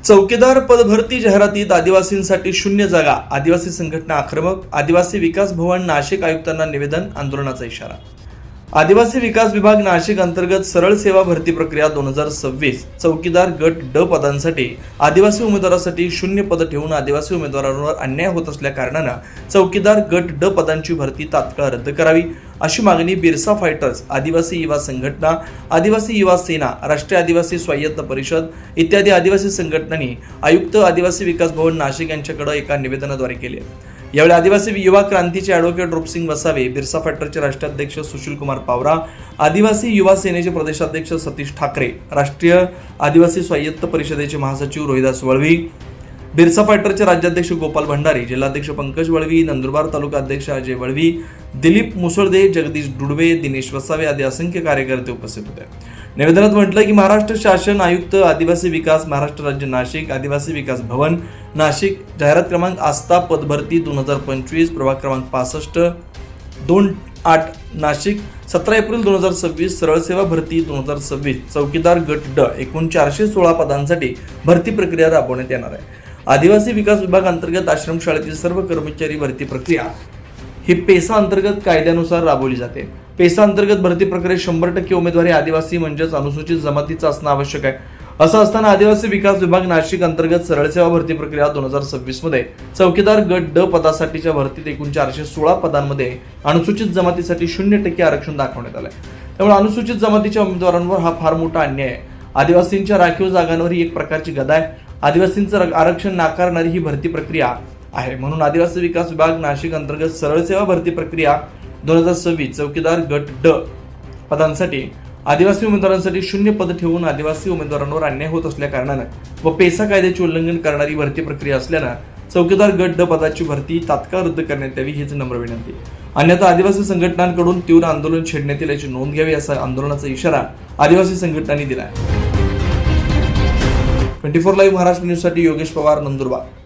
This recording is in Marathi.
चौकीदार पदभरती जाहिरातीत आदिवासींसाठी शून्य जागा, आदिवासी संघटना आक्रमक, आदिवासी विकास भवन नाशिक आयुक्तांना निवेदन, आंदोलनाचा इशारा। आदिवासी विकास विभाग नाशिक अंतर्गत सरळ सेवा भरती प्रक्रिया 2026 चौकीदार गट ड पदांसाठी आदिवासी उमेदवारासाठी शून्य पद ठेवून आदिवासी उमेदवारांवर अन्याय होत असल्या कारणानं चौकीदार गट ड पदांची भरती तात्काळ रद्द करावी अशी मागणी बिरसा फायटर्स, आदिवासी युवा संघटना, आदिवासी युवा सेना, राष्ट्रीय आदिवासी स्वायत्त परिषद इत्यादी आदिवासी संघटनांनी आयुक्त आदिवासी विकास भवन नाशिक यांच्याकडे एका निवेदनाद्वारे केली आहे। यावेळी आदिवासी युवा क्रांतीचे ॲडव्होकेट रूपसिंग वसावे, बिरसा फॅक्टरचे राष्ट्राध्यक्ष सुशील कुमार पावरा, आदिवासी युवा सेनेचे प्रदेशाध्यक्ष सतीश ठाकरे, राष्ट्रीय आदिवासी स्वायत्त परिषदेचे महासचिव रोहिदास वळवी, बिरसा फायटरचे राज्याध्यक्ष गोपाल भंडारी, जिल्हाध्यक्ष पंकज वळवी, नंदुरबार तालुका अध्यक्ष अजय वळवी, दिलीप मुसळदे, जगदीश दुडवे, दिनेश वसावे आदी असंख्य कार्यकर्ते उपस्थित होते। निवेदनात म्हटलं की महाराष्ट्र शासन आयुक्त आदिवासी विकास महाराष्ट्र राज्य नाशिक आदिवासी विकास भवन नाशिक जाहिरात क्रमांक आस्था पदभरती 2025 प्रभाग क्रमांक 65 28 नाशिक 17 एप्रिल 2026 सरळ सेवा भरती 2026 चौकीदार गट ड एकूण 416 पदांसाठी भरती प्रक्रिया राबवण्यात येणार आहे। आदिवासी विकास विभाग अंतर्गत आश्रमशाळेतील सर्व कर्मचारी भरती प्रक्रिया ही पेसा अंतर्गत कायद्यानुसार राबवली जाते। पेसा अंतर्गत भरती प्रक्रियेत 100% उमेदवारी आदिवासी म्हणजेच अनुसूचित जमातीचा असणं आवश्यक आहे। असं असताना आदिवासी विकास विभाग नाशिक अंतर्गत सरळ सेवा भरती प्रक्रिया 2026 मध्ये चौकीदार गट ड पदासाठीच्या भरतीत एकूण 416 पदांमध्ये अनुसूचित जमातीसाठी 0% आरक्षण दाखवण्यात आलंय। त्यामुळे अनुसूचित जमातीच्या उमेदवारांवर हा फार मोठा अन्याय आहे। आदिवासींच्या राखीव जागांवर ही एक प्रकारची गदा आहे। आदिवासींचं आरक्षण नाकारणारी ही भरती प्रक्रिया आहे। म्हणून आदिवासी विकास विभाग नाशिक अंतर्गत सरळ सेवा भरती प्रक्रिया 2026 चौकीदार गट ड पदांसाठी आदिवासी उमेदवारांसाठी 0 पद ठेवून आदिवासी उमेदवारांवर अन्याय होत असल्या कारणानं व पेसा कायद्याचे उल्लंघन करणारी भरती प्रक्रिया असल्यानं चौकीदार गट ड पदाची भरती तात्काळ रद्द करण्यात यावी हीच नम्र विनंती। अन्यथा आदिवासी संघटनांकडून तीव्र आंदोलन छेडण्यात येईल याची नोंद घ्यावी असा आंदोलनाचा इशारा आदिवासी संघटनांनी दिला आहे। 24 लाईव्ह महाराष्ट्र न्यूज साठी योगेश पवार, नंदुरबार।